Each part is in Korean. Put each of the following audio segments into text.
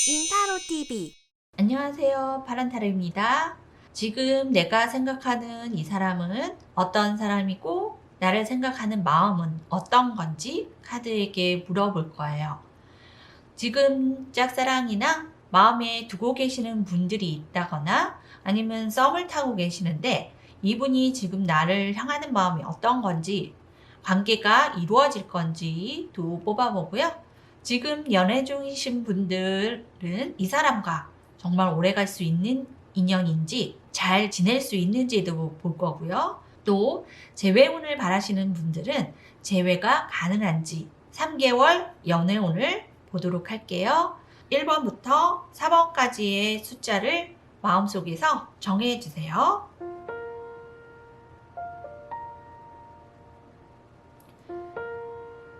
인타로 TV. 안녕하세요. 파란타로입니다. 지금 내가 생각하는 이 사람은 어떤 사람이고 나를 생각하는 마음은 어떤 건지 카드에게 물어볼 거예요. 지금 짝사랑이나 마음에 두고 계시는 분들이 있다거나 아니면 썸을 타고 계시는데 이분이 지금 나를 향하는 마음이 어떤 건지 관계가 이루어질 건지도 뽑아보고요. 지금 연애 중이신 분들은 이 사람과 정말 오래 갈 수 있는 인연인지 잘 지낼 수 있는지도 볼 거고요. 또 재회운을 바라시는 분들은 재회가 가능한지 3개월 연애운을 보도록 할게요. 1번부터 4번까지의 숫자를 마음속에서 정해 주세요.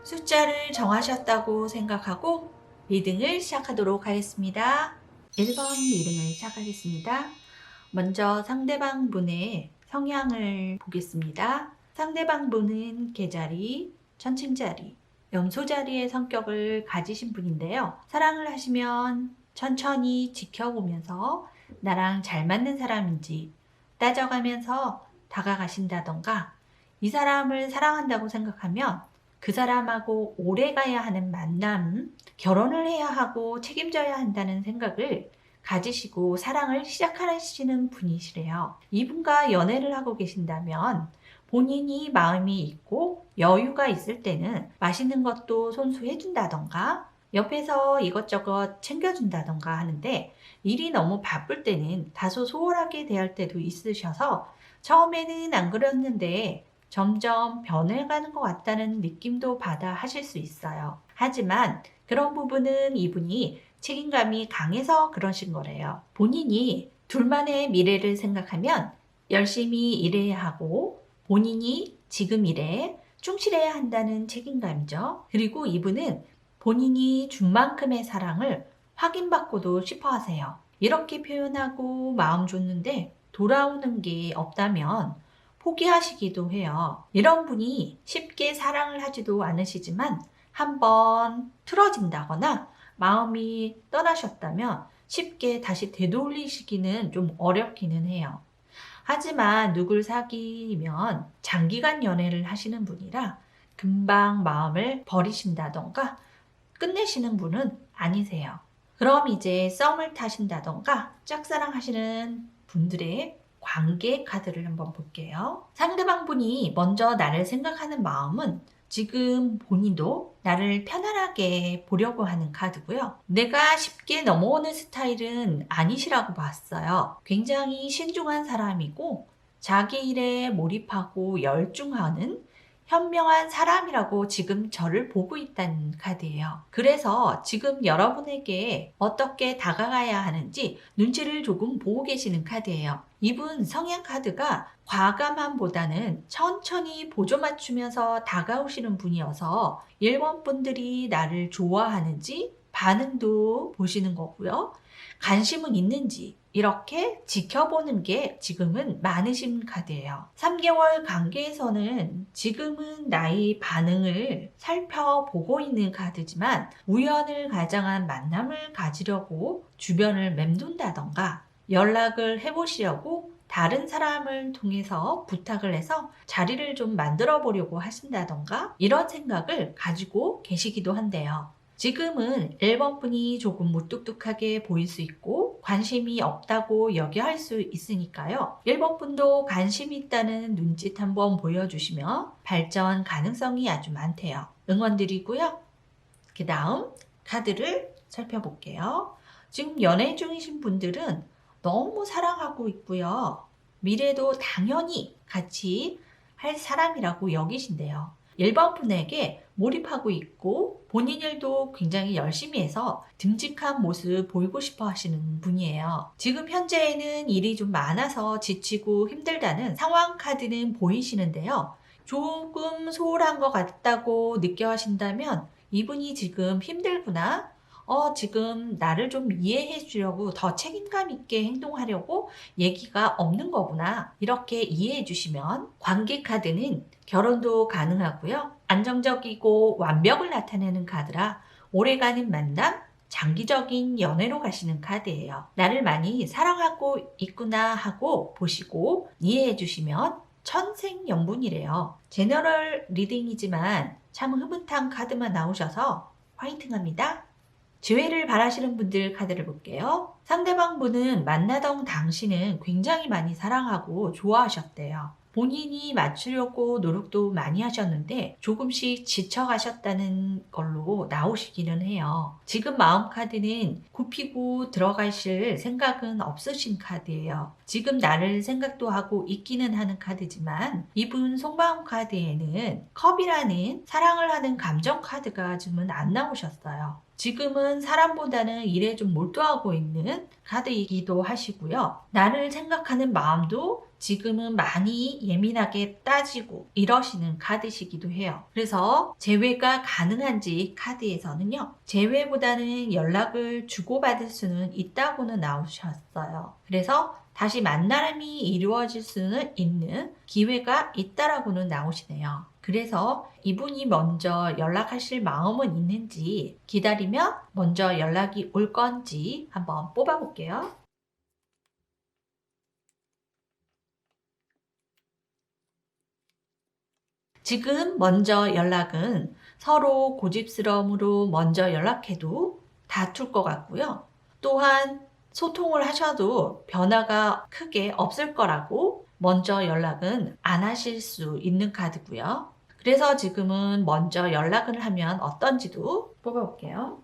숫자를 정하셨다고 생각하고 리딩을 시작하도록 하겠습니다. 1번 리딩을 시작하겠습니다. 먼저 상대방 분의 성향을 보겠습니다. 상대방 분은 개자리, 천칭자리, 염소자리의 성격을 가지신 분인데요. 사랑을 하시면 천천히 지켜보면서 나랑 잘 맞는 사람인지 따져가면서 다가가신다던가 이 사람을 사랑한다고 생각하면 그 사람하고 오래 가야 하는 만남, 결혼을 해야 하고 책임져야 한다는 생각을 가지시고 사랑을 시작하시는 분이시래요. 이분과 연애를 하고 계신다면 본인이 마음이 있고 여유가 있을 때는 맛있는 것도 손수해준다던가 옆에서 이것저것 챙겨준다던가 하는데 일이 너무 바쁠 때는 다소 소홀하게 대할 때도 있으셔서 처음에는 안 그랬는데 점점 변해가는 것 같다는 느낌도 받아 하실 수 있어요. 하지만 그런 부분은 이분이 책임감이 강해서 그러신 거래요. 본인이 둘만의 미래를 생각하면 열심히 일해야 하고 본인이 지금 일에 충실해야 한다는 책임감이죠. 그리고 이분은 본인이 준 만큼의 사랑을 확인받고도 싶어 하세요. 이렇게 표현하고 마음 줬는데 돌아오는 게 없다면 포기하시기도 해요. 이런 분이 쉽게 사랑을 하지도 않으시지만 한번 틀어진다거나 마음이 떠나셨다면 쉽게 다시 되돌리시기는 좀 어렵기는 해요. 하지만 누굴 사귀면 장기간 연애를 하시는 분이라 금방 마음을 버리신다던가 끝내시는 분은 아니세요. 그럼 이제 썸을 타신다던가 짝사랑 하시는 분들의 관계 카드를 한번 볼게요. 상대방 분이 먼저 나를 생각하는 마음은 지금 본인도 나를 편안하게 보려고 하는 카드고요. 내가 쉽게 넘어오는 스타일은 아니시라고 봤어요. 굉장히 신중한 사람이고 자기 일에 몰입하고 열중하는 현명한 사람이라고 지금 저를 보고 있다는 카드예요. 그래서 지금 여러분에게 어떻게 다가가야 하는지 눈치를 조금 보고 계시는 카드예요. 이분 성향 카드가 과감함보다는 천천히 보조 맞추면서 다가오시는 분이어서 1번 분들이 나를 좋아하는지 반응도 보시는 거고요. 관심은 있는지 이렇게 지켜보는 게 지금은 많으신 카드예요. 3개월 관계에서는 지금은 나의 반응을 살펴보고 있는 카드지만 우연을 가장한 만남을 가지려고 주변을 맴돈다던가 연락을 해보시려고 다른 사람을 통해서 부탁을 해서 자리를 좀 만들어 보려고 하신다던가 이런 생각을 가지고 계시기도 한데요. 지금은 1번 분이 조금 무뚝뚝하게 보일 수 있고 관심이 없다고 여겨할 수 있으니까요. 1번 분도 관심이 있다는 눈짓 한번 보여주시면 발전 가능성이 아주 많대요. 응원드리고요. 그 다음 카드를 살펴볼게요. 지금 연애 중이신 분들은 너무 사랑하고 있고요. 미래도 당연히 같이 할 사람이라고 여기신대요. 1번 분에게 몰입하고 있고 본인 일도 굉장히 열심히 해서 듬직한 모습 보이고 싶어 하시는 분이에요. 지금 현재에는 일이 좀 많아서 지치고 힘들다는 상황 카드는 보이시는데요. 조금 소홀한 것 같다고 느껴 하신다면 이분이 지금 힘들구나. 지금 나를 좀 이해해 주려고 더 책임감 있게 행동하려고 얘기가 없는 거구나. 이렇게 이해해 주시면 관계 카드는 결혼도 가능하고요. 안정적이고 완벽을 나타내는 카드라 오래가는 만남, 장기적인 연애로 가시는 카드예요. 나를 많이 사랑하고 있구나 하고 보시고 이해해 주시면 천생연분이래요. 제너럴 리딩이지만 참 흐뭇한 카드만 나오셔서 화이팅합니다. 지회를 바라시는 분들 카드를 볼게요. 상대방 분은 만나던 당신은 굉장히 많이 사랑하고 좋아하셨대요. 본인이 맞추려고 노력도 많이 하셨는데 조금씩 지쳐가셨다는 걸로 나오시기는 해요. 지금 마음 카드는 굽히고 들어가실 생각은 없으신 카드예요. 지금 나를 생각도 하고 있기는 하는 카드지만 이분 속마음 카드에는 컵이라는 사랑을 하는 감정 카드가 지금은 안 나오셨어요. 지금은 사람보다는 일에 좀 몰두하고 있는 카드이기도 하시고요. 나를 생각하는 마음도 지금은 많이 예민하게 따지고 이러시는 카드시기도 해요. 그래서 재회가 가능한지 카드에서는요. 재회보다는 연락을 주고받을 수는 있다고는 나오셨어요. 그래서 다시 만남이 이루어질 수는 있는 기회가 있다라고는 나오시네요. 그래서 이분이 먼저 연락하실 마음은 있는지 기다리면 먼저 연락이 올 건지 한번 뽑아볼게요. 지금 먼저 연락은 서로 고집스러움으로 먼저 연락해도 다툴 것 같고요. 또한 소통을 하셔도 변화가 크게 없을 거라고 먼저 연락은 안 하실 수 있는 카드고요. 그래서 지금은 먼저 연락을 하면 어떤지도 뽑아볼게요.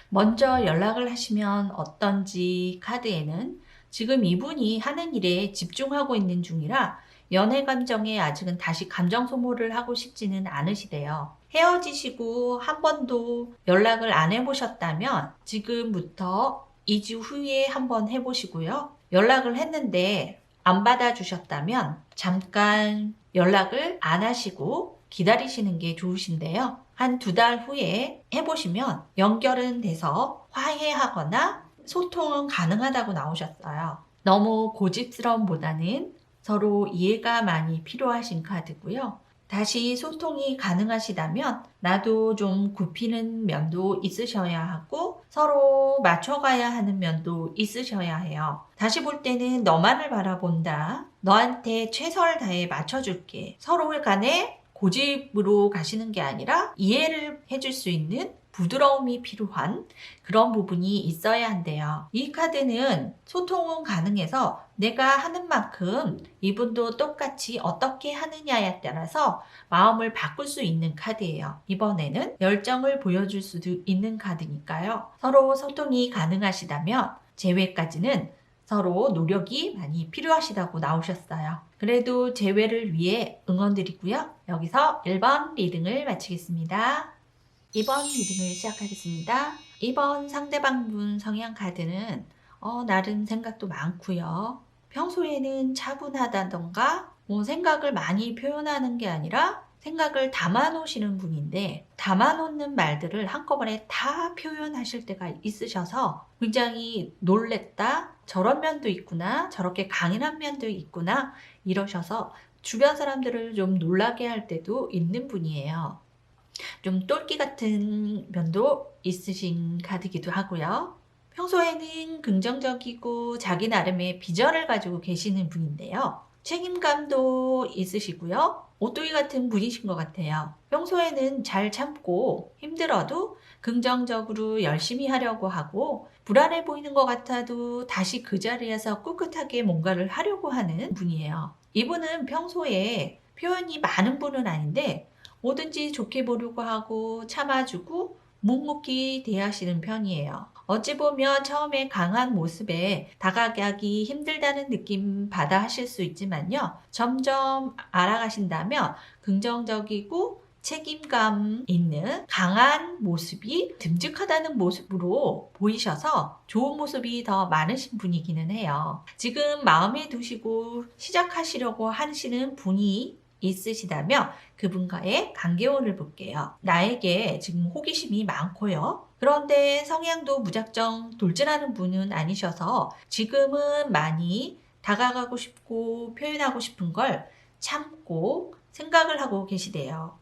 먼저 연락을 하시면 어떤지 카드에는 지금 이분이 하는 일에 집중하고 있는 중이라 연애 감정에 아직은 다시 감정 소모를 하고 싶지는 않으시대요. 헤어지시고 한 번도 연락을 안 해보셨다면 지금부터 2주 후에 한번 해보시고요. 연락을 했는데 안 받아주셨다면 잠깐 연락을 안 하시고 기다리시는 게 좋으신데요. 한 2달 후에 해보시면 연결은 돼서 화해하거나 소통은 가능하다고 나오셨어요. 너무 고집스러움보다는 서로 이해가 많이 필요하신 카드고요. 다시 소통이 가능하시다면 나도 좀 굽히는 면도 있으셔야 하고 서로 맞춰가야 하는 면도 있으셔야 해요. 다시 볼 때는 너만을 바라본다. 너한테 최선을 다해 맞춰줄게. 서로 간에 고집으로 가시는 게 아니라 이해를 해줄 수 있는 부드러움이 필요한 그런 부분이 있어야 한대요. 이 카드는 소통은 가능해서 내가 하는 만큼 이분도 똑같이 어떻게 하느냐에 따라서 마음을 바꿀 수 있는 카드예요. 이번에는 열정을 보여줄 수도 있는 카드니까요. 서로 소통이 가능하시다면 재회까지는 서로 노력이 많이 필요하시다고 나오셨어요. 그래도 재회를 위해 응원드리고요. 여기서 1번 리딩을 마치겠습니다. 2번 리딩을 시작하겠습니다. 2번 상대방분 성향 카드는 나름 생각도 많고요. 평소에는 차분하다던가 생각을 많이 표현하는 게 아니라 생각을 담아놓으시는 분인데 담아놓는 말들을 한꺼번에 다 표현하실 때가 있으셔서 굉장히 놀랬다. 저런 면도 있구나. 저렇게 강인한 면도 있구나. 이러셔서 주변 사람들을 좀 놀라게 할 때도 있는 분이에요. 좀 똘끼 같은 면도 있으신 카드이기도 하고요. 평소에는 긍정적이고 자기 나름의 비전을 가지고 계시는 분인데요. 책임감도 있으시고요. 오뚜기 같은 분이신 것 같아요. 평소에는 잘 참고 힘들어도 긍정적으로 열심히 하려고 하고 불안해 보이는 것 같아도 다시 그 자리에서 꿋꿋하게 뭔가를 하려고 하는 분이에요. 이분은 평소에 표현이 많은 분은 아닌데 뭐든지 좋게 보려고 하고 참아주고 묵묵히 대하시는 편이에요. 어찌 보면 처음에 강한 모습에 다가가기 힘들다는 느낌 받아 하실 수 있지만요. 점점 알아가신다면 긍정적이고 책임감 있는 강한 모습이 듬직하다는 모습으로 보이셔서 좋은 모습이 더 많으신 분이기는 해요. 지금 마음에 두시고 시작하시려고 하시는 분이 있으시다면 그분과의 관계운을 볼게요. 나에게 지금 호기심이 많고요. 그런데 성향도 무작정 돌진하는 분은 아니셔서 지금은 많이 다가가고 싶고 표현하고 싶은 걸 참고 생각을 하고 계시대요.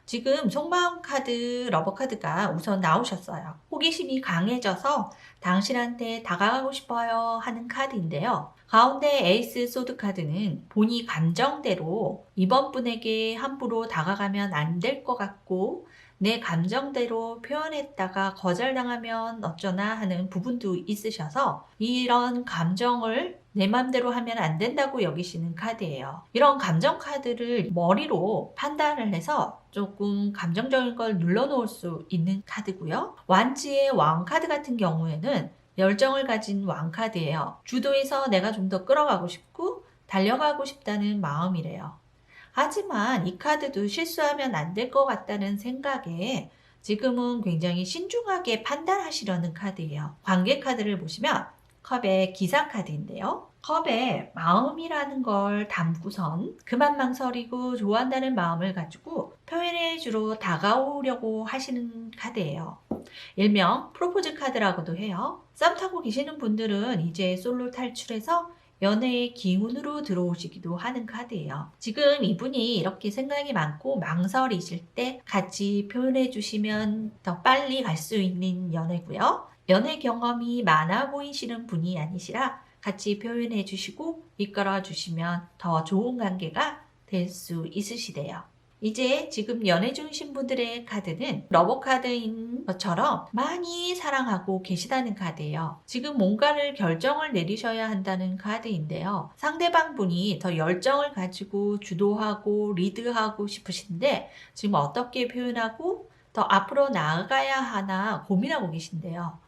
지금 속마음 카드, 러버 카드가 우선 나오셨어요. 호기심이 강해져서 당신한테 다가가고 싶어요 하는 카드인데요. 가운데 에이스 소드 카드는 본인 감정대로 이번 분에게 함부로 다가가면 안 될 것 같고 내 감정대로 표현했다가 거절당하면 어쩌나 하는 부분도 있으셔서 이런 감정을 내 맘대로 하면 안 된다고 여기시는 카드예요. 이런 감정 카드를 머리로 판단을 해서 조금 감정적인 걸 눌러놓을 수 있는 카드고요. 완지의 왕 카드 같은 경우에는 열정을 가진 왕 카드예요. 주도해서 내가 좀 더 끌어가고 싶고 달려가고 싶다는 마음이래요. 하지만 이 카드도 실수하면 안 될 것 같다는 생각에 지금은 굉장히 신중하게 판단하시려는 카드예요. 관계 카드를 보시면 컵의 기사 카드인데요. 컵에 마음이라는 걸 담고선 그만 망설이고 좋아한다는 마음을 가지고 표현의 주로 다가오려고 하시는 카드예요. 일명 프로포즈 카드라고도 해요. 썸 타고 계시는 분들은 이제 솔로 탈출해서 연애의 기운으로 들어오시기도 하는 카드예요. 지금 이분이 이렇게 생각이 많고 망설이실 때 같이 표현해 주시면 더 빨리 갈 수 있는 연애고요. 연애 경험이 많아 보이시는 분이 아니시라 같이 표현해 주시고 이끌어 주시면 더 좋은 관계가 될 수 있으시대요. 이제 지금 연애 중이신 분들의 카드는 러버 카드인 것처럼 많이 사랑하고 계시다는 카드예요. 지금 뭔가를 결정을 내리셔야 한다는 카드인데요. 상대방 분이 더 열정을 가지고 주도하고 리드하고 싶으신데 지금 어떻게 표현하고 더 앞으로 나아가야 하나 고민하고 계신데요.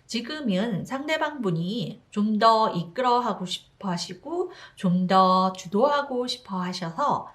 지금은 상대방 분이 좀 더 이끌어 하고 싶어 하시고 좀 더 주도하고 싶어 하셔서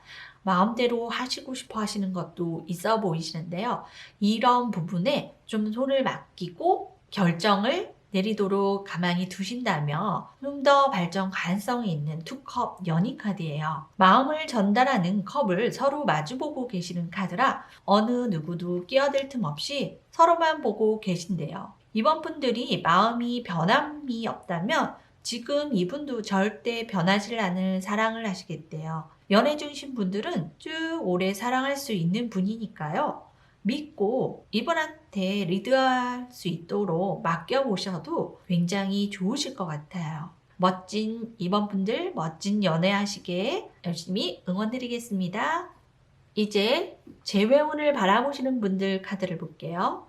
마음대로 하시고 싶어 하시는 것도 있어 보이시는데요. 이런 부분에 좀 손을 맡기고 결정을 내리도록 가만히 두신다면 좀 더 발전 가능성이 있는 투컵 연인 카드예요. 마음을 전달하는 컵을 서로 마주보고 계시는 카드라 어느 누구도 끼어들 틈 없이 서로만 보고 계신데요. 이번 분들이 마음이 변함이 없다면 지금 이분도 절대 변하지 않을 사랑을 하시겠대요. 연애 중이신 분들은 쭉 오래 사랑할 수 있는 분이니까요. 믿고 이분한테 리드할 수 있도록 맡겨보셔도 굉장히 좋으실 것 같아요. 멋진 이번 분들 멋진 연애하시게 열심히 응원드리겠습니다. 이제 재회운을 바라보시는 분들 카드를 볼게요.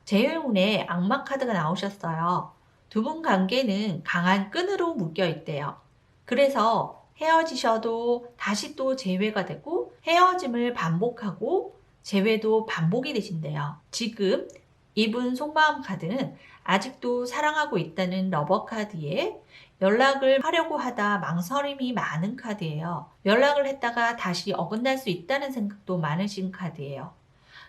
재회운에 악마 카드가 나오셨어요. 두 분 관계는 강한 끈으로 묶여 있대요. 그래서 헤어지셔도 다시 또 재회가 되고 헤어짐을 반복하고 재회도 반복이 되신대요. 지금 이분 속마음 카드는 아직도 사랑하고 있다는 러버 카드에 연락을 하려고 하다 망설임이 많은 카드예요. 연락을 했다가 다시 어긋날 수 있다는 생각도 많으신 카드예요.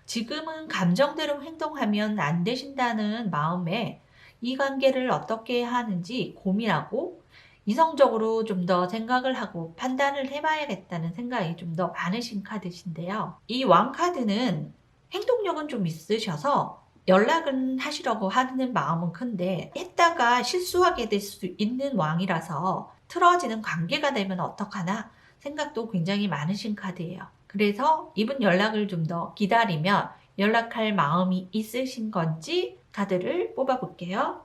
지금은 감정대로 행동하면 안 되신다는 마음에 이 관계를 어떻게 하는지 고민하고 이성적으로 좀 더 생각을 하고 판단을 해봐야겠다는 생각이 좀 더 많으신 카드신데요. 이 왕 카드는 행동력은 좀 있으셔서 연락은 하시려고 하는 마음은 큰데 했다가 실수하게 될 수 있는 왕이라서 틀어지는 관계가 되면 어떡하나 생각도 굉장히 많으신 카드예요. 그래서 이분 연락을 좀 더 기다리면 연락할 마음이 있으신 건지 카드를 뽑아볼게요.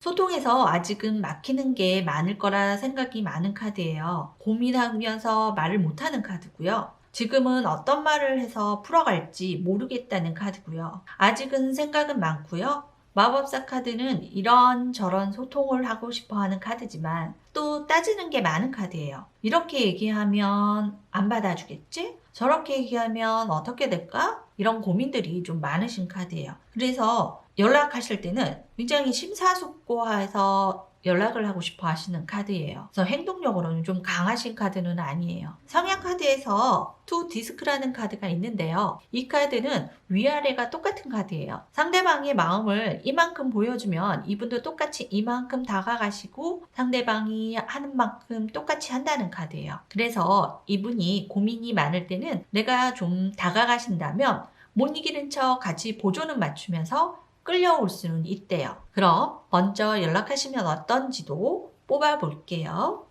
소통에서 아직은 막히는 게 많을 거라 생각이 많은 카드예요. 고민하면서 말을 못하는 카드고요. 지금은 어떤 말을 해서 풀어갈지 모르겠다는 카드고요. 아직은 생각은 많고요. 마법사 카드는 이런저런 소통을 하고 싶어 하는 카드지만 또 따지는 게 많은 카드예요. 이렇게 얘기하면 안 받아주겠지? 저렇게 얘기하면 어떻게 될까? 이런 고민들이 좀 많으신 카드예요. 그래서 연락하실 때는 굉장히 심사숙고해서 연락을 하고 싶어 하시는 카드예요. 그래서 행동력으로는 좀 강하신 카드는 아니에요. 성향 카드에서 투 디스크라는 카드가 있는데요. 이 카드는 위아래가 똑같은 카드예요. 상대방의 마음을 이만큼 보여주면 이분도 똑같이 이만큼 다가가시고 상대방이 하는 만큼 똑같이 한다는 카드예요. 그래서 이분이 고민이 많을 때는 내가 좀 다가가신다면 못 이기는 척 같이 보조는 맞추면서 끌려올 수는 있대요. 그럼 먼저 연락하시면 어떤지도 뽑아볼게요.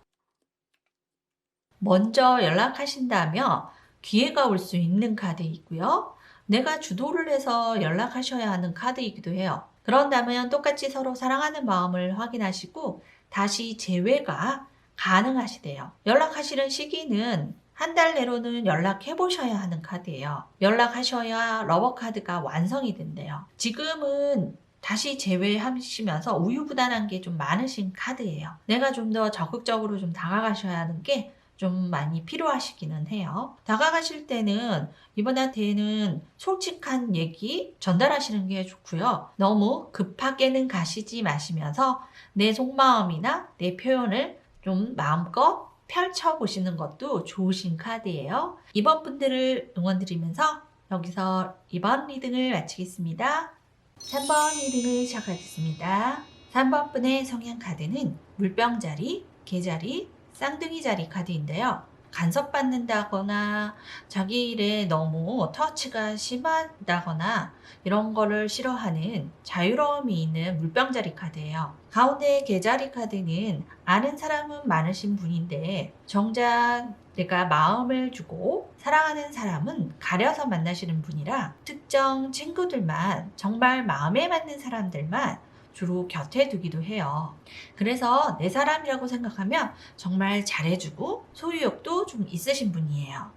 먼저 연락하신다며 기회가 올 수 있는 카드이고요. 내가 주도를 해서 연락하셔야 하는 카드이기도 해요. 그런다면 똑같이 서로 사랑하는 마음을 확인하시고 다시 재회가 가능하시대요. 연락하시는 시기는 한 달 내로는 연락해 보셔야 하는 카드예요. 연락하셔야 러버 카드가 완성이 된대요. 지금은 다시 재회하시면서 우유부단한 게 좀 많으신 카드예요. 내가 좀 더 적극적으로 좀 다가가셔야 하는 게 좀 많이 필요하시기는 해요. 다가가실 때는 이분한테는 솔직한 얘기 전달하시는 게 좋고요. 너무 급하게는 가시지 마시면서 내 속마음이나 내 표현을 좀 마음껏 펼쳐보시는 것도 좋으신 카드예요. 이번 분들을 응원드리면서 여기서 이번 리딩을 마치겠습니다. 3번 리딩을 시작하겠습니다. 3번 분의 성향 카드는 물병자리, 개자리, 쌍둥이 자리 카드인데요. 간섭받는다거나 자기 일에 너무 터치가 심하다거나 이런 거를 싫어하는 자유로움이 있는 물병자리 카드예요. 가운데 개자리 카드는 아는 사람은 많으신 분인데 정작 내가 마음을 주고 사랑하는 사람은 가려서 만나시는 분이라 특정 친구들만 정말 마음에 맞는 사람들만 주로 곁에 두기도 해요. 그래서 내 사람이라고 생각하면 정말 잘해주고 소유욕도 좀 있으신 분이에요.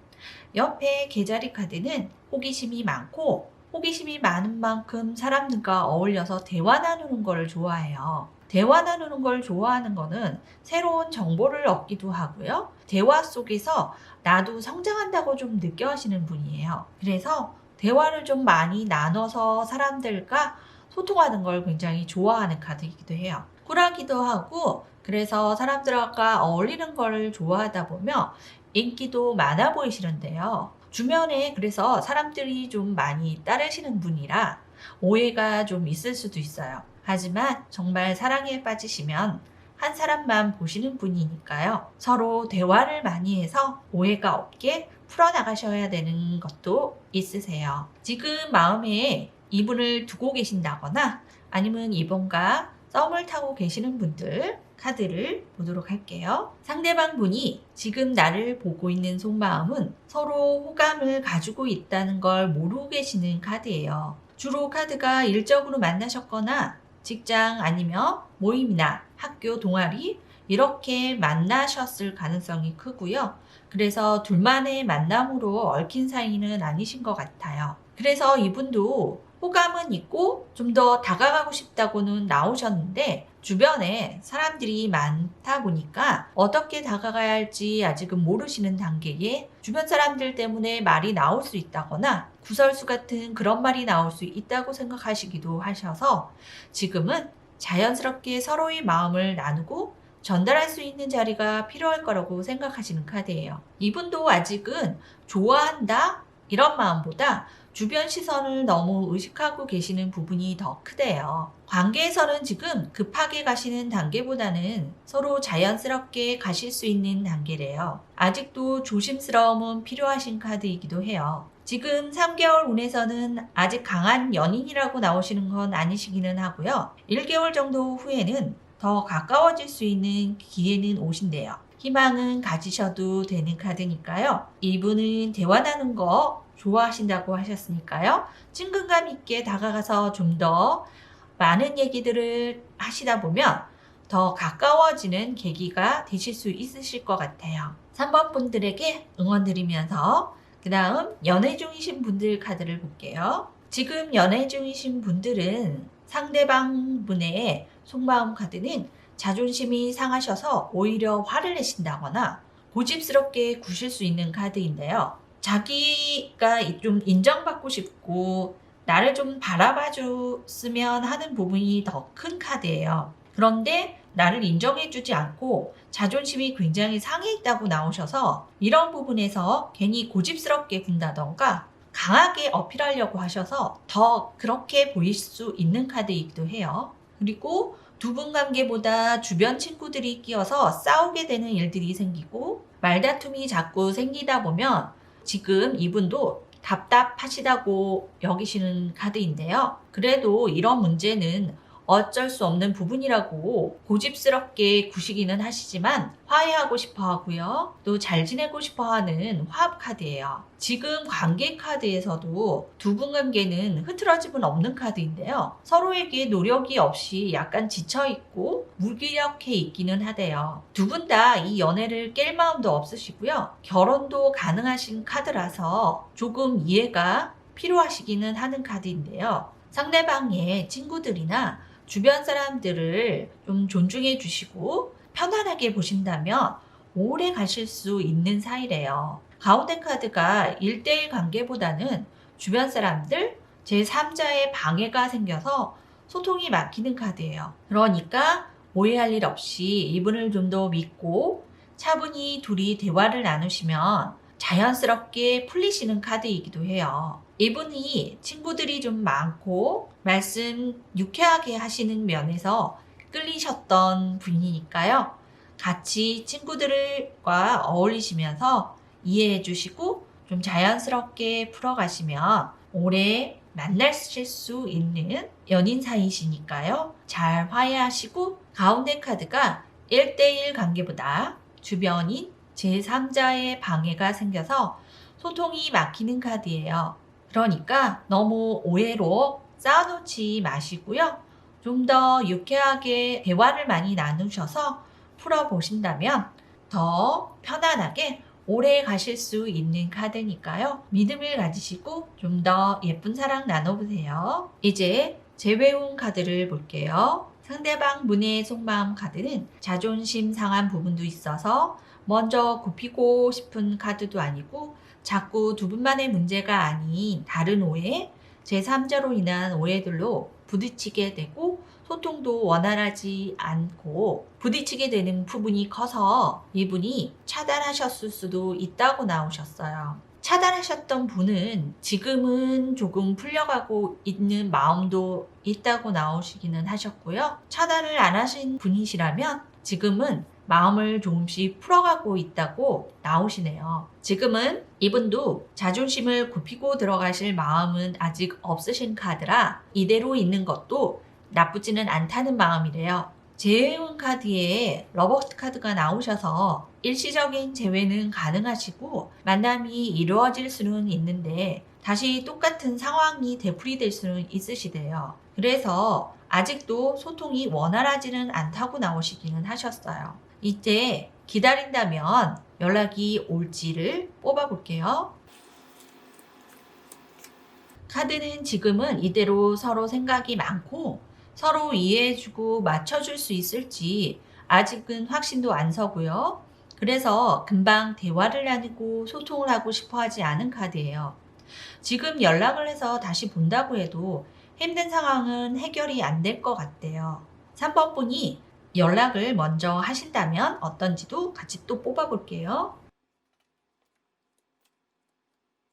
옆에 개자리 카드는 호기심이 많고 호기심이 많은 만큼 사람들과 어울려서 대화 나누는 걸 좋아해요. 대화 나누는 걸 좋아하는 거는 새로운 정보를 얻기도 하고요. 대화 속에서 나도 성장한다고 좀 느껴하시는 분이에요. 그래서 대화를 좀 많이 나눠서 사람들과 소통하는 걸 굉장히 좋아하는 카드이기도 해요. 쿨하기도 하고 그래서 사람들과 어울리는 걸 좋아하다 보면 인기도 많아 보이시는데요. 주변에 그래서 사람들이 좀 많이 따르시는 분이라 오해가 좀 있을 수도 있어요. 하지만 정말 사랑에 빠지시면 한 사람만 보시는 분이니까요. 서로 대화를 많이 해서 오해가 없게 풀어나가셔야 되는 것도 있으세요. 지금 마음에 이분을 두고 계신다거나 아니면 이분과 썸을 타고 계시는 분들 카드를 보도록 할게요. 상대방 분이 지금 나를 보고 있는 속마음은 서로 호감을 가지고 있다는 걸 모르고 계시는 카드예요. 주로 카드가 일적으로 만나셨거나 직장 아니면 모임이나 학교 동아리 이렇게 만나셨을 가능성이 크고요. 그래서 둘만의 만남으로 얽힌 사이는 아니신 것 같아요. 그래서 이분도 호감은 있고 좀 더 다가가고 싶다고는 나오셨는데 주변에 사람들이 많다 보니까 어떻게 다가가야 할지 아직은 모르시는 단계에 주변 사람들 때문에 말이 나올 수 있다거나 구설수 같은 그런 말이 나올 수 있다고 생각하시기도 하셔서 지금은 자연스럽게 서로의 마음을 나누고 전달할 수 있는 자리가 필요할 거라고 생각하시는 카드예요. 이분도 아직은 좋아한다 이런 마음보다 주변 시선을 너무 의식하고 계시는 부분이 더 크대요. 관계에서는 지금 급하게 가시는 단계보다는 서로 자연스럽게 가실 수 있는 단계래요. 아직도 조심스러움은 필요하신 카드이기도 해요. 지금 3개월 운에서는 아직 강한 연인이라고 나오시는 건 아니시기는 하고요. 1개월 정도 후에는 더 가까워질 수 있는 기회는 오신대요. 희망은 가지셔도 되는 카드니까요. 이분은 대화 나누는 거 좋아하신다고 하셨으니까요. 친근감 있게 다가가서 좀 더 많은 얘기들을 하시다 보면 더 가까워지는 계기가 되실 수 있으실 것 같아요. 3번 분들에게 응원 드리면서 그 다음 연애 중이신 분들 카드를 볼게요. 지금 연애 중이신 분들은 상대방 분의 속마음 카드는 자존심이 상하셔서 오히려 화를 내신다거나 고집스럽게 구실 수 있는 카드인데요. 자기가 좀 인정받고 싶고 나를 좀 바라봐 줬으면 하는 부분이 더 큰 카드예요. 그런데 나를 인정해주지 않고 자존심이 굉장히 상해 있다고 나오셔서 이런 부분에서 괜히 고집스럽게 군다던가 강하게 어필하려고 하셔서 더 그렇게 보일 수 있는 카드이기도 해요. 그리고 두 분 관계보다 주변 친구들이 끼어서 싸우게 되는 일들이 생기고 말다툼이 자꾸 생기다 보면 지금 이분도 답답하시다고 여기시는 카드인데요. 그래도 이런 문제는 어쩔 수 없는 부분이라고 고집스럽게 구시기는 하시지만 화해하고 싶어 하고요. 또 잘 지내고 싶어 하는 화합 카드예요. 지금 관계 카드에서도 두 분 관계는 흐트러짐은 없는 카드인데요. 서로에게 노력이 없이 약간 지쳐있고 무기력해 있기는 하대요. 두 분 다 이 연애를 깰 마음도 없으시고요. 결혼도 가능하신 카드라서 조금 이해가 필요하시기는 하는 카드인데요. 상대방의 친구들이나 주변 사람들을 좀 존중해 주시고 편안하게 보신다면 오래 가실 수 있는 사이래요. 가운데 카드가 1대1 관계보다는 주변 사람들, 제3자의 방해가 생겨서 소통이 막히는 카드예요. 그러니까 오해할 일 없이 이분을 좀 더 믿고 차분히 둘이 대화를 나누시면 자연스럽게 풀리시는 카드이기도 해요. 이분이 친구들이 좀 많고 말씀 유쾌하게 하시는 면에서 끌리셨던 분이니까요. 같이 친구들과 어울리시면서 이해해 주시고 좀 자연스럽게 풀어가시면 오래 만나실 수 있는 연인 사이시니까요. 잘 화해하시고 가운데 카드가 1대1 관계보다 주변인 제3자의 방해가 생겨서 소통이 막히는 카드예요. 그러니까 너무 오해로 쌓아놓지 마시고요. 좀 더 유쾌하게 대화를 많이 나누셔서 풀어보신다면 더 편안하게 오래 가실 수 있는 카드니까요. 믿음을 가지시고 좀 더 예쁜 사랑 나눠보세요. 이제 재회운 카드를 볼게요. 상대방 분의 속마음 카드는 자존심 상한 부분도 있어서 먼저 굽히고 싶은 카드도 아니고 자꾸 두 분만의 문제가 아닌 다른 오해, 제3자로 인한 오해들로 부딪히게 되고 소통도 원활하지 않고 부딪히게 되는 부분이 커서 이분이 차단하셨을 수도 있다고 나오셨어요. 차단하셨던 분은 지금은 조금 풀려가고 있는 마음도 있다고 나오시기는 하셨고요. 차단을 안 하신 분이시라면 지금은 마음을 조금씩 풀어가고 있다고 나오시네요. 지금은 이분도 자존심을 굽히고 들어가실 마음은 아직 없으신 카드라 이대로 있는 것도 나쁘지는 않다는 마음이래요. 재회운 카드에 러버스 카드가 나오셔서 일시적인 재회는 가능하시고 만남이 이루어질 수는 있는데 다시 똑같은 상황이 되풀이될 수는 있으시대요. 그래서 아직도 소통이 원활하지는 않다고 나오시기는 하셨어요. 이제 기다린다면 연락이 올지를 뽑아볼게요. 카드는 지금은 이대로 서로 생각이 많고 서로 이해해주고 맞춰줄 수 있을지 아직은 확신도 안 서고요. 그래서 금방 대화를 나누고 소통을 하고 싶어 하지 않은 카드예요. 지금 연락을 해서 다시 본다고 해도 힘든 상황은 해결이 안 될 것 같대요. 3번 분이 연락을 먼저 하신다면 어떤지도 같이 또 뽑아볼게요.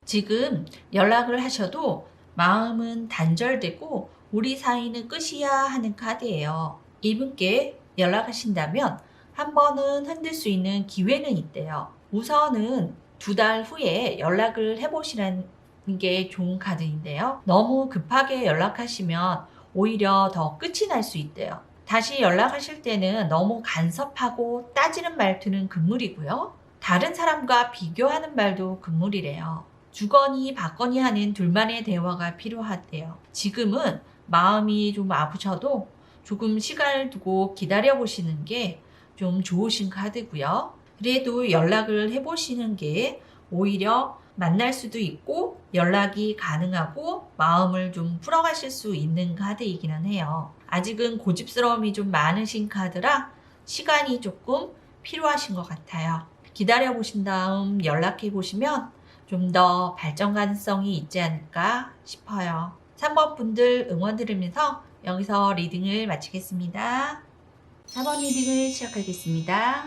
지금 연락을 하셔도 마음은 단절되고 우리 사이는 끝이야 하는 카드예요. 이분께 연락하신다면 한 번은 흔들 수 있는 기회는 있대요. 우선은 2달 후에 연락을 해보시라는 게 좋은 카드인데요. 너무 급하게 연락하시면 오히려 더 끝이 날 수 있대요. 다시 연락하실 때는 너무 간섭하고 따지는 말투는 금물이고요. 다른 사람과 비교하는 말도 금물이래요. 주거니 받거니 하는 둘만의 대화가 필요하대요. 지금은 마음이 좀 아프셔도 조금 시간을 두고 기다려보시는 게 좀 좋으신 카드고요. 그래도 연락을 해보시는 게 오히려 만날 수도 있고 연락이 가능하고 마음을 좀 풀어가실 수 있는 카드이기는 해요. 아직은 고집스러움이 좀 많으신 카드라 시간이 조금 필요하신 것 같아요. 기다려보신 다음 연락해보시면 좀 더 발전 가능성이 있지 않을까 싶어요. 3번 분들 응원 드리면서 여기서 리딩을 마치겠습니다. 4번 리딩을 시작하겠습니다.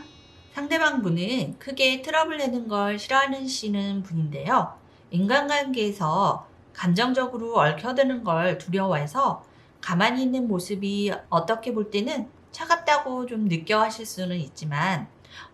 상대방 분은 크게 트러블 내는 걸 싫어하시는 분인데요. 인간관계에서 감정적으로 얽혀드는 걸 두려워해서 가만히 있는 모습이 어떻게 볼 때는 차갑다고 좀 느껴 하실 수는 있지만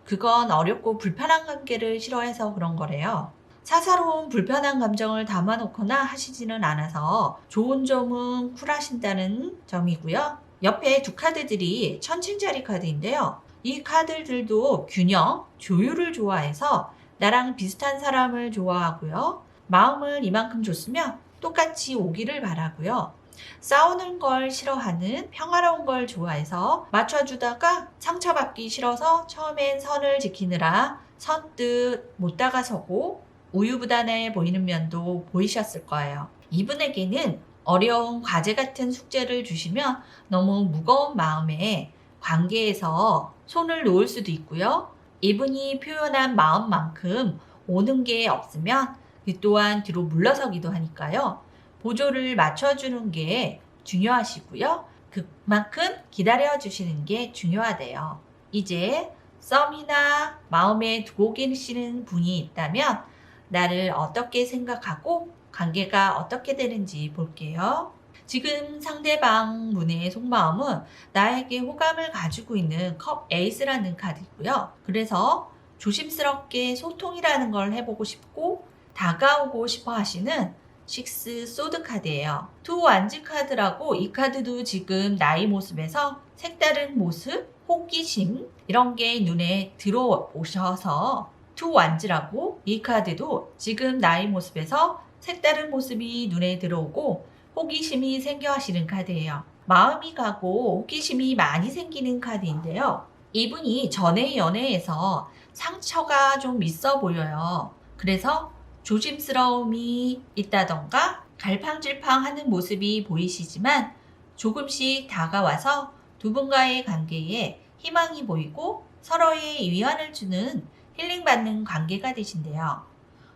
그건 어렵고 불편한 관계를 싫어해서 그런 거래요. 사사로운 불편한 감정을 담아놓거나 하시지는 않아서 좋은 점은 쿨하신다는 점이고요. 옆에 두 카드들이 천칭자리 카드인데요. 이 카드들도 균형, 조율을 좋아해서 나랑 비슷한 사람을 좋아하고요. 마음을 이만큼 줬으면 똑같이 오기를 바라고요. 싸우는 걸 싫어하는 평화로운 걸 좋아해서 맞춰주다가 상처받기 싫어서 처음엔 선을 지키느라 선뜻 못 다가서고 우유부단해 보이는 면도 보이셨을 거예요. 이분에게는 어려운 과제 같은 숙제를 주시면 너무 무거운 마음에 관계에서 손을 놓을 수도 있고요. 이분이 표현한 마음만큼 오는 게 없으면 그 또한 뒤로 물러서기도 하니까요. 보조를 맞춰주는 게 중요하시고요. 그만큼 기다려주시는 게 중요하대요. 이제 썸이나 마음에 두고 계시는 분이 있다면 나를 어떻게 생각하고 관계가 어떻게 되는지 볼게요. 지금 상대방 분의 속마음은 나에게 호감을 가지고 있는 컵 에이스라는 카드이고요. 그래서 조심스럽게 소통이라는 걸 해보고 싶고 다가오고 싶어 하시는 식스 소드 카드예요. 투 완즈 카드라고 이 카드도 지금 나의 모습에서 색다른 모습, 호기심 이런 게 눈에 들어오셔서 투 완즈라고 이 카드도 지금 나의 모습에서 색다른 모습이 눈에 들어오고 호기심이 생겨 하시는 카드예요. 마음이 가고 호기심이 많이 생기는 카드인데요. 이분이 전의 연애에서 상처가 좀 있어 보여요. 그래서 조심스러움이 있다던가 갈팡질팡하는 모습이 보이시지만 조금씩 다가와서 두 분과의 관계에 희망이 보이고 서로의 위안을 주는 힐링받는 관계가 되신대요.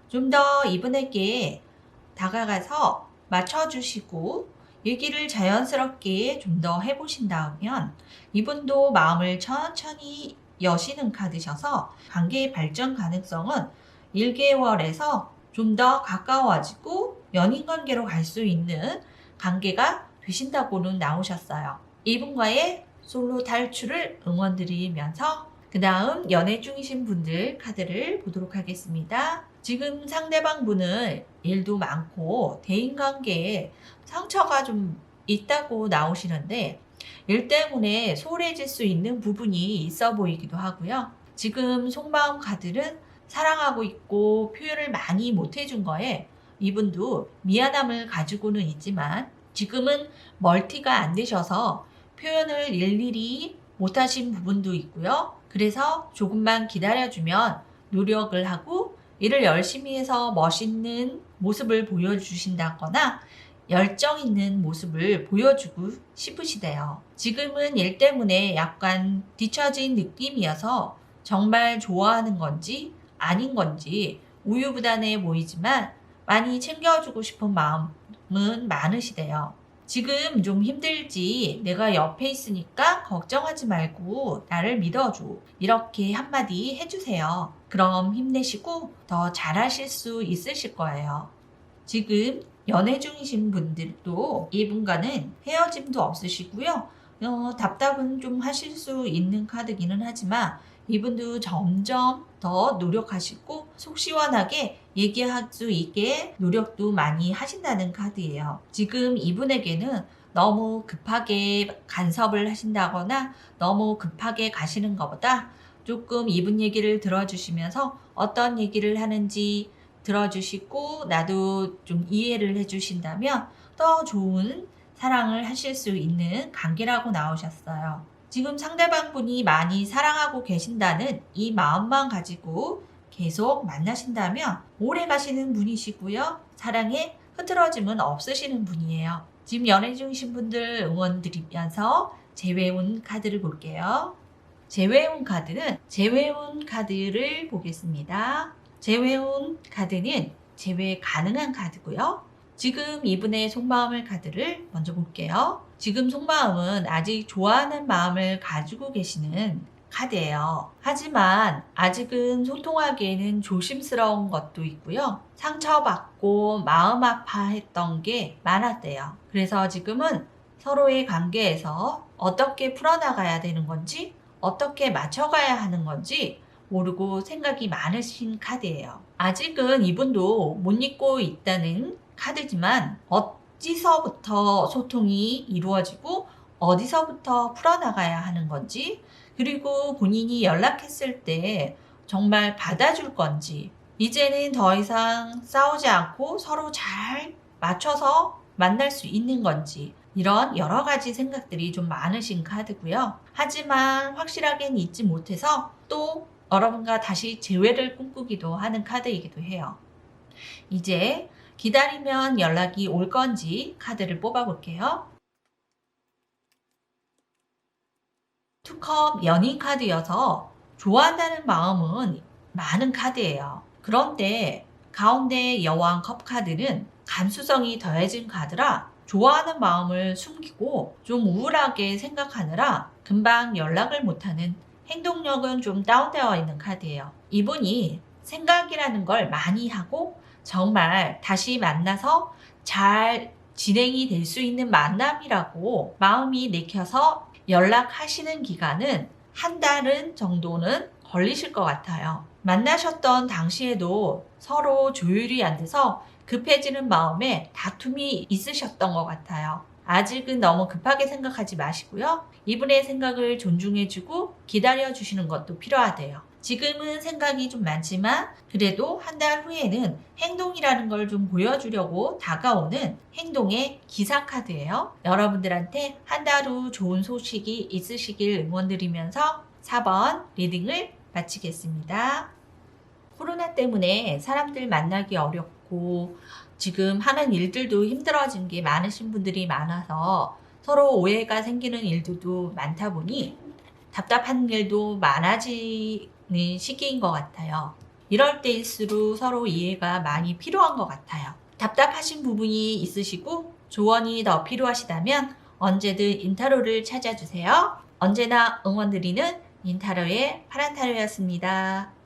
좀 더 이분에게 다가가서 맞춰주시고 얘기를 자연스럽게 좀 더 해보신다면 이분도 마음을 천천히 여시는 카드셔서 관계의 발전 가능성은 1개월에서 좀 더 가까워지고 연인 관계로 갈 수 있는 관계가 되신다고는 나오셨어요. 이분과의 솔로 탈출을 응원드리면서 그 다음 연애 중이신 분들 카드를 보도록 하겠습니다. 지금 상대방 분은 일도 많고 대인관계에 상처가 좀 있다고 나오시는데 일 때문에 소홀해질 수 있는 부분이 있어 보이기도 하고요. 지금 속마음 카드는 사랑하고 있고 표현을 많이 못 해준 거에 이분도 미안함을 가지고는 있지만 지금은 멀티가 안 되셔서 표현을 일일이 못하신 부분도 있고요. 그래서 조금만 기다려주면 노력을 하고 일을 열심히 해서 멋있는 모습을 보여주신다거나 열정 있는 모습을 보여주고 싶으시대요. 지금은 일 때문에 약간 뒤처진 느낌이어서 정말 좋아하는 건지 아닌 건지 우유부단해 보이지만 많이 챙겨주고 싶은 마음은 많으시대요. 지금 좀 힘들지 내가 옆에 있으니까 걱정하지 말고 나를 믿어줘. 이렇게 한마디 해주세요. 그럼 힘내시고 더 잘하실 수 있으실 거예요. 지금 연애 중이신 분들도 이분과는 헤어짐도 없으시고요. 답답은 좀 하실 수 있는 카드기는 하지만 이분도 점점 더 노력하시고 속 시원하게 얘기할 수 있게 노력도 많이 하신다는 카드예요. 지금 이분에게는 너무 급하게 간섭을 하신다거나 너무 급하게 가시는 것보다 조금 이분 얘기를 들어주시면서 어떤 얘기를 하는지 들어주시고 나도 좀 이해를 해주신다면 더 좋은 사랑을 하실 수 있는 관계라고 나오셨어요. 지금 상대방 분이 많이 사랑하고 계신다는 이 마음만 가지고 계속 만나신다면 오래 가시는 분이시고요. 사랑에 흐트러짐은 없으시는 분이에요. 지금 연애 중이신 분들 응원 드리면서 재회운 카드를 볼게요. 재회운 카드는 재회운 카드를 보겠습니다. 재회운 카드는 재회 가능한 카드고요. 지금 이분의 속마음을 카드를 먼저 볼게요. 지금 속마음은 아직 좋아하는 마음을 가지고 계시는 카드예요. 하지만 아직은 소통하기에는 조심스러운 것도 있고요. 상처받고 마음 아파했던 게 많았대요. 그래서 지금은 서로의 관계에서 어떻게 풀어나가야 되는 건지 어떻게 맞춰가야 하는 건지 모르고 생각이 많으신 카드예요. 아직은 이분도 못 잊고 있다는 카드지만 어디서부터 소통이 이루어지고 어디서부터 풀어나가야 하는 건지, 그리고 본인이 연락했을 때 정말 받아줄 건지, 이제는 더 이상 싸우지 않고 서로 잘 맞춰서 만날 수 있는 건지, 이런 여러 가지 생각들이 좀 많으신 카드고요. 하지만 확실하게는 잊지 못해서 또 여러분과 다시 재회를 꿈꾸기도 하는 카드이기도 해요. 이제 기다리면 연락이 올 건지 카드를 뽑아볼게요. 투컵 연인 카드여서 좋아한다는 마음은 많은 카드예요. 그런데 가운데 여왕 컵 카드는 감수성이 더해진 카드라 좋아하는 마음을 숨기고 좀 우울하게 생각하느라 금방 연락을 못하는, 행동력은 좀 다운되어 있는 카드예요. 이분이 생각이라는 걸 많이 하고 정말 다시 만나서 잘 진행이 될 수 있는 만남이라고 마음이 내켜서 연락하시는 기간은 한 달은 정도는 걸리실 것 같아요. 만나셨던 당시에도 서로 조율이 안 돼서 급해지는 마음에 다툼이 있으셨던 것 같아요. 아직은 너무 급하게 생각하지 마시고요. 이분의 생각을 존중해주고 기다려주시는 것도 필요하대요. 지금은 생각이 좀 많지만 그래도 한 달 후에는 행동이라는 걸 좀 보여주려고 다가오는 행동의 기사 카드예요. 여러분들한테 한 달 후 좋은 소식이 있으시길 응원드리면서 4번 리딩을 마치겠습니다. 코로나 때문에 사람들 만나기 어렵고 지금 하는 일들도 힘들어진 게 많으신 분들이 많아서 서로 오해가 생기는 일들도 많다 보니 답답한 일도 많아지는 시기인 것 같아요. 이럴 때일수록 서로 이해가 많이 필요한 것 같아요. 답답하신 부분이 있으시고 조언이 더 필요하시다면 언제든 인타로를 찾아주세요. 언제나 응원드리는 인타로의 파란타로였습니다.